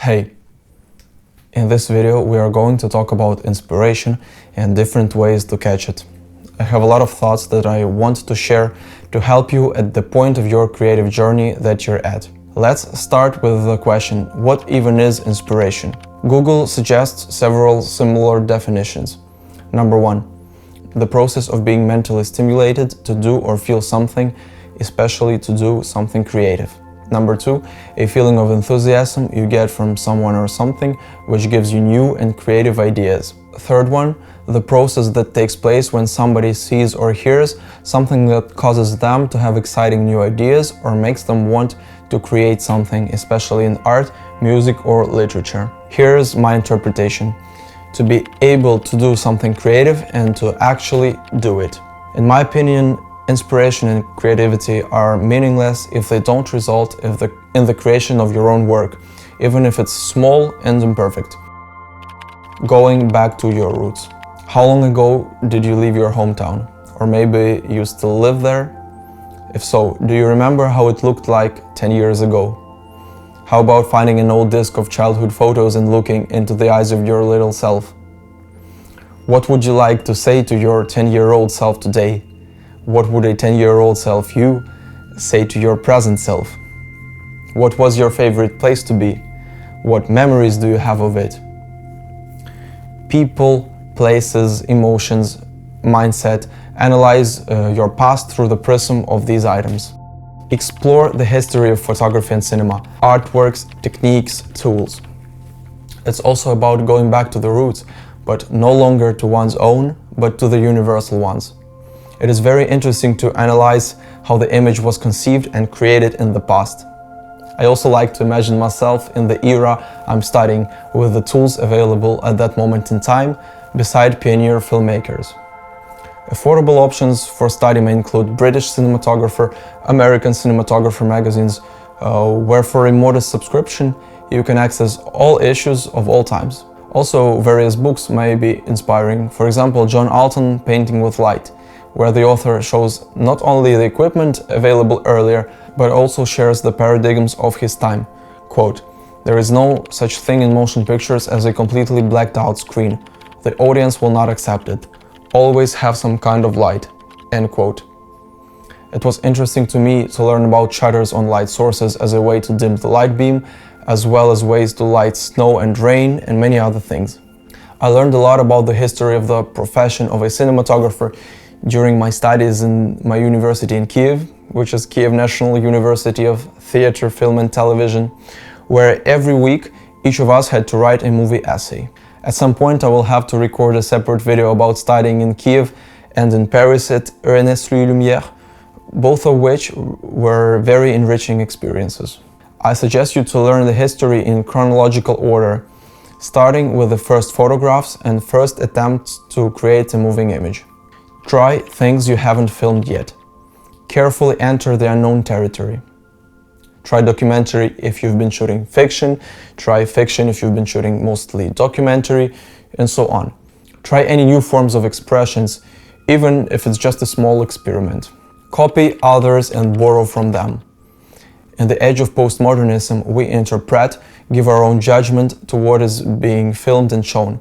Hey, in this video we are going to talk about inspiration and different ways to catch it. I have a lot of thoughts that I want to share to help you at the point of your creative journey that you're at. Let's start with the question, what even is inspiration? Google suggests several similar definitions. Number 1, the process of being mentally stimulated to do or feel something, especially to do something creative. Number 2, a feeling of enthusiasm you get from someone or something which gives you new and creative ideas. Third one, the process that takes place when somebody sees or hears something that causes them to have exciting new ideas or makes them want to create something, especially in art, music, or literature. Here's my interpretation: to be able to do something creative and to actually do it. In my opinion, inspiration and creativity are meaningless if they don't result in the creation of your own work, even if it's small and imperfect. Going back to your roots. How long ago did you leave your hometown? Or maybe you still live there? If so, do you remember how it looked like 10 years ago? How about finding an old disc of childhood photos and looking into the eyes of your little self? What would you like to say to your 10-year-old self today? What would a 10-year-old self you say to your present self? What was your favorite place to be? What memories do you have of it? People, places, emotions, mindset, analyze your past through the prism of these items. Explore the history of photography and cinema, artworks, techniques, tools. It's also about going back to the roots, but no longer to one's own, but to the universal ones. It is very interesting to analyze how the image was conceived and created in the past. I also like to imagine myself in the era I'm studying with the tools available at that moment in time, beside pioneer filmmakers. Affordable options for study may include British Cinematographer, American Cinematographer magazines, where for a modest subscription you can access all issues of all times. Also, various books may be inspiring. For example, John Alton, Painting with Light, where the author shows not only the equipment available earlier, but also shares the paradigms of his time. Quote, "There is no such thing in motion pictures as a completely blacked out screen. The audience will not accept it. Always have some kind of light." End quote. It was interesting to me to learn about shutters on light sources as a way to dim the light beam, as well as ways to light snow and rain and many other things. I learned a lot about the history of the profession of a cinematographer during my studies in my university in Kiev, which is Kiev National University of Theatre, Film and Television, where every week each of us had to write a movie essay. At some point I will have to record a separate video about studying in Kiev and in Paris at Ernest Lumière, both of which were very enriching experiences. I suggest you to learn the history in chronological order, starting with the first photographs and first attempts to create a moving image. Try things you haven't filmed yet. Carefully enter the unknown territory. Try documentary if you've been shooting fiction, try fiction if you've been shooting mostly documentary, and so on. Try any new forms of expressions, even if it's just a small experiment. Copy others and borrow from them. In the age of postmodernism, we interpret, give our own judgment to what is being filmed and shown.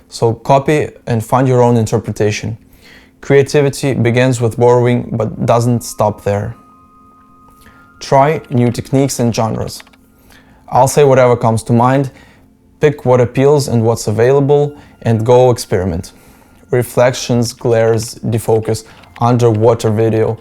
So copy and find your own interpretation. Creativity begins with borrowing, but doesn't stop there. Try new techniques and genres. I'll say whatever comes to mind, pick what appeals and what's available, and go experiment. Reflections, glares, defocus, underwater video,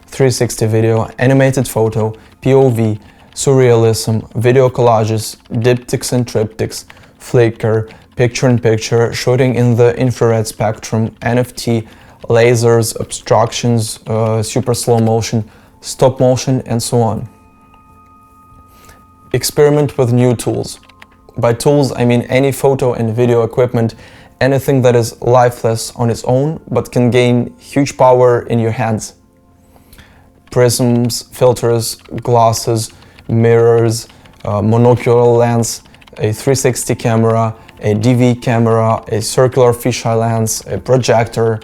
360 video, animated photo, POV, surrealism, video collages, diptychs and triptychs, flicker, picture-in-picture, shooting in the infrared spectrum, NFT, lasers, obstructions, super slow motion, stop motion, and so on. Experiment with new tools. By tools, I mean any photo and video equipment, anything that is lifeless on its own, but can gain huge power in your hands. Prisms, filters, glasses, mirrors, monocular lens, a 360 camera, a DV camera, a circular fisheye lens, a projector.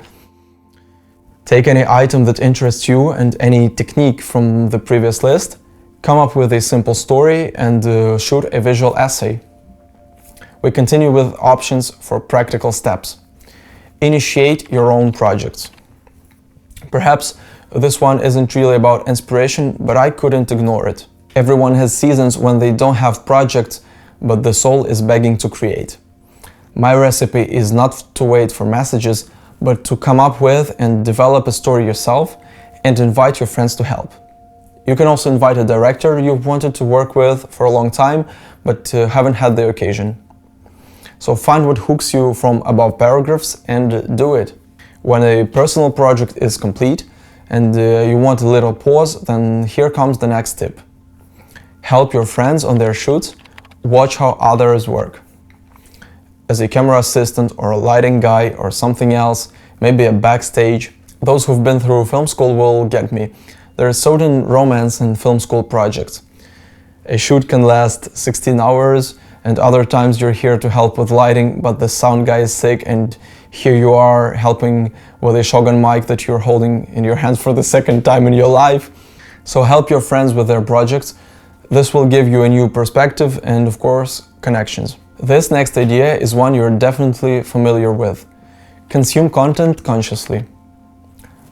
Take any item that interests you and any technique from the previous list, come up with a simple story and shoot a visual essay. we continue with options for practical steps. Initiate your own projects. Perhaps this one isn't really about inspiration, but I couldn't ignore it. Everyone has seasons when they don't have projects, but the soul is begging to create. My recipe is not to wait for messages, but to come up with and develop a story yourself and invite your friends to help. You can also invite a director you've wanted to work with for a long time, but haven't had the occasion. So find what hooks you from above paragraphs and do it. When a personal project is complete and you want a little pause, then here comes the next tip. Help your friends on their shoots, watch how others work. As a camera assistant or a lighting guy or something else, maybe a backstage, those who've been through film school will get me. There is certain romance in film school projects. A shoot can last 16 hours, and other times you're here to help with lighting, but the sound guy is sick, and here you are helping with a shotgun mic that you're holding in your hands for the second time in your life. So help your friends with their projects. This will give you a new perspective and, of course, connections. This next idea is one you're definitely familiar with. Consume content consciously.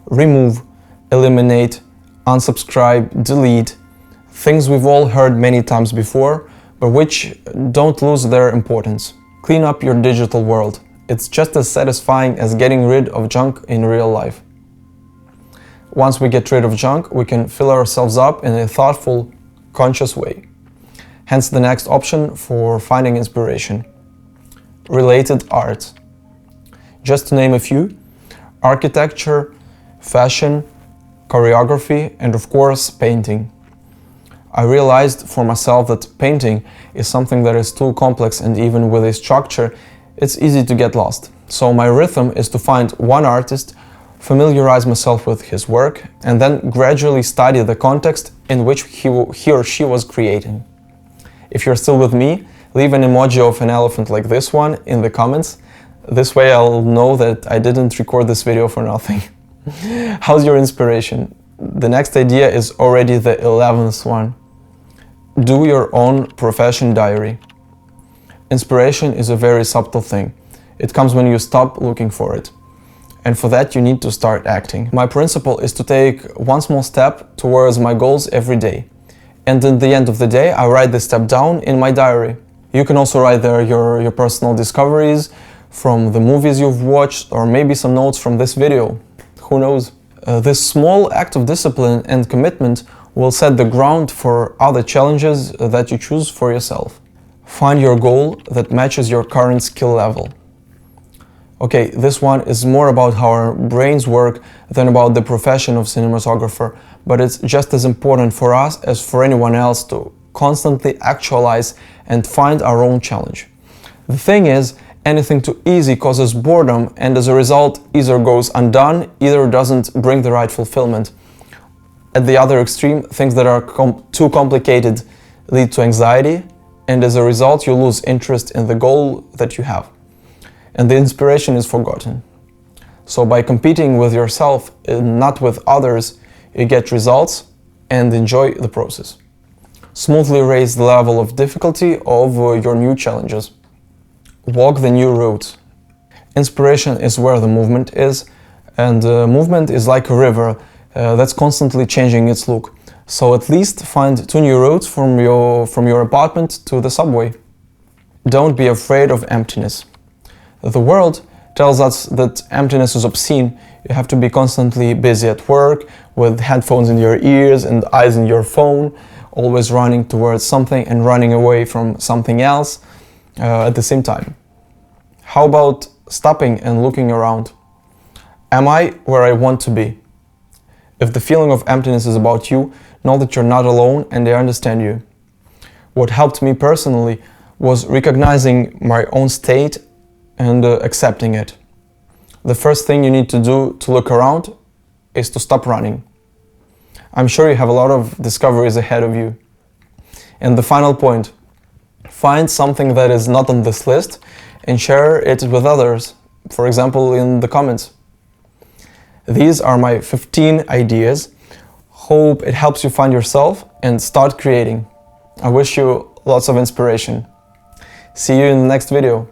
Remove, eliminate, unsubscribe, delete, things we've all heard many times before, but which don't lose their importance. Clean up your digital world. It's just as satisfying as getting rid of junk in real life. Once we get rid of junk, we can fill ourselves up in a thoughtful, conscious way. Hence the next option for finding inspiration. Related art. Just to name a few: architecture, fashion, choreography, and of course, painting. I realized for myself that painting is something that is too complex, and even with a structure, it's easy to get lost. So my rhythm is to find one artist, familiarize myself with his work, and then gradually study the context in which he or she was creating. If you're still with me, leave an emoji of an elephant like this one in the comments. This way I'll know that I didn't record this video for nothing. How's your inspiration? The next idea is already the 11th one. Do your own profession diary. Inspiration is a very subtle thing. It comes when you stop looking for it. And for that you need to start acting. My principle is to take one small step towards my goals every day. And at the end of the day, I write this step down in my diary. You can also write there your personal discoveries from the movies you've watched, or maybe some notes from this video. Who knows? This small act of discipline and commitment will set the ground for other challenges that you choose for yourself. Find your goal that matches your current skill level. Okay, this one is more about how our brains work than about the profession of cinematographer, but it's just as important for us as for anyone else to constantly actualize and find our own challenge. The thing is, anything too easy causes boredom, and as a result either goes undone, either doesn't bring the right fulfillment. At the other extreme, things that are too complicated lead to anxiety, and as a result you lose interest in the goal that you have. And the inspiration is forgotten. So by competing with yourself and not with others, you get results and enjoy the process. Smoothly raise the level of difficulty of your new challenges. Walk the new route. Inspiration is where the movement is, and movement is like a river that's constantly changing its look. So at least find 2 new routes from your apartment to the subway. Don't be afraid of emptiness. The world tells us that emptiness is obscene. You have to be constantly busy at work, with headphones in your ears and eyes in your phone, always running towards something and running away from something else at the same time. How about stopping and looking around? Am I where I want to be? If the feeling of emptiness is about you, know that you're not alone and I understand you. What helped me personally was recognizing my own state and accepting it. The first thing you need to do to look around is to stop running. I'm sure you have a lot of discoveries ahead of you. And the final point, find something that is not on this list and share it with others, for example in the comments. These are my 15 ideas. Hope it helps you find yourself and start creating. I wish you lots of inspiration. See you in the next video.